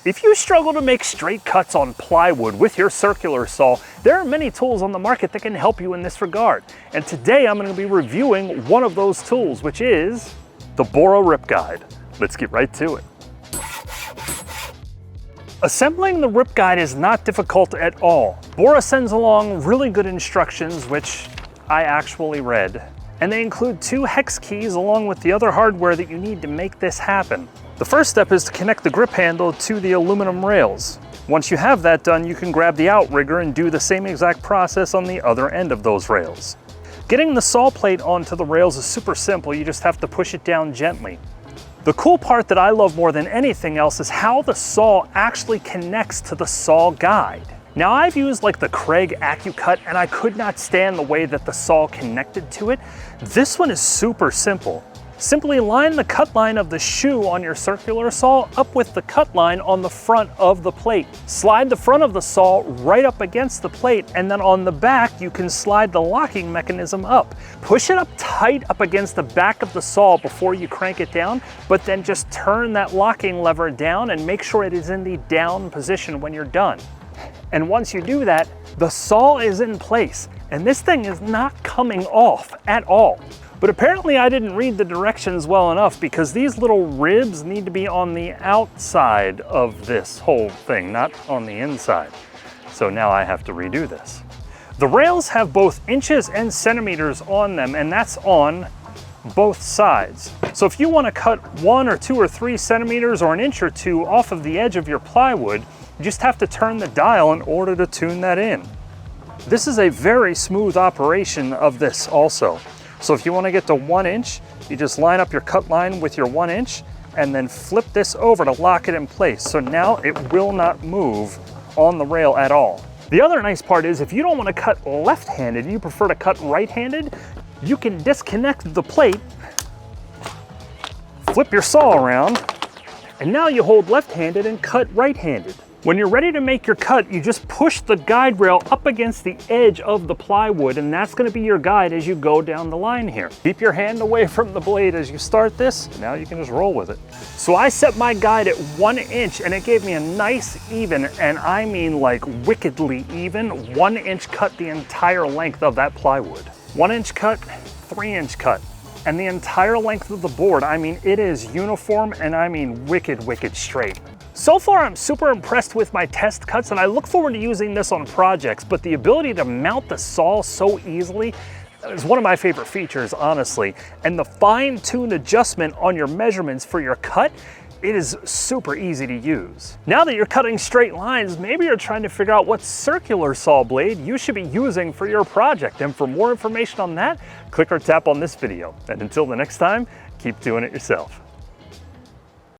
If you struggle to make straight cuts on plywood with your circular saw, there are many tools on the market that can help you in this regard. And today I'm going to be reviewing one of those tools, which is the Bora Rip Guide. Let's get right to it. Assembling the Rip Guide is not difficult at all. Bora sends along really good instructions, which I actually read. And they include 2 hex keys along with the other hardware that you need to make this happen. The first step is to connect the grip handle to the aluminum rails. Once you have that done, you can grab the outrigger and do the same exact process on the other end of those rails. Getting the saw plate onto the rails is super simple, you just have to push it down gently. The cool part that I love more than anything else is how the saw actually connects to the saw guide. Now I've used like the Craig AccuCut and I could not stand the way that the saw connected to it. This one is super simple. Simply line the cut line of the shoe on your circular saw up with the cut line on the front of the plate. Slide the front of the saw right up against the plate, and then on the back you can slide the locking mechanism up. Push it up tight up against the back of the saw before you crank it down, but then just turn that locking lever down and make sure it is in the down position when you're done. And once you do that, the saw is in place, and this thing is not coming off at all. But apparently I didn't read the directions well enough, because these little ribs need to be on the outside of this whole thing, not on the inside. So now I have to redo this. The rails have both inches and centimeters on them, and that's on both sides. So if you want to cut 1 or 2 or 3 centimeters or an inch or 2 off of the edge of your plywood, you just have to turn the dial in order to tune that in. This is a very smooth operation of this also. So if you want to get to 1 inch, you just line up your cut line with your 1 inch and then flip this over to lock it in place. So now it will not move on the rail at all. The other nice part is if you don't want to cut left-handed, you prefer to cut right-handed, you can disconnect the plate, flip your saw around, and now you hold left-handed and cut right-handed. When you're ready to make your cut, you just push the guide rail up against the edge of the plywood, and that's going to be your guide as you go down the line here. Keep your hand away from the blade as you start this. Now you can just roll with it. So I set my guide at 1 inch, and it gave me a nice even, and I mean like wickedly even, 1 inch cut the entire length of that plywood. 1 inch cut, 3 inch cut. And the entire length of the board, I mean, it is uniform, and I mean wicked straight. So far, I'm super impressed with my test cuts, and I look forward to using this on projects, but the ability to mount the saw so easily is one of my favorite features, honestly. And the fine-tuned adjustment on your measurements for your cut, it is super easy to use. Now that you're cutting straight lines, maybe you're trying to figure out what circular saw blade you should be using for your project. And for more information on that, click or tap on this video. And until the next time, keep doing it yourself.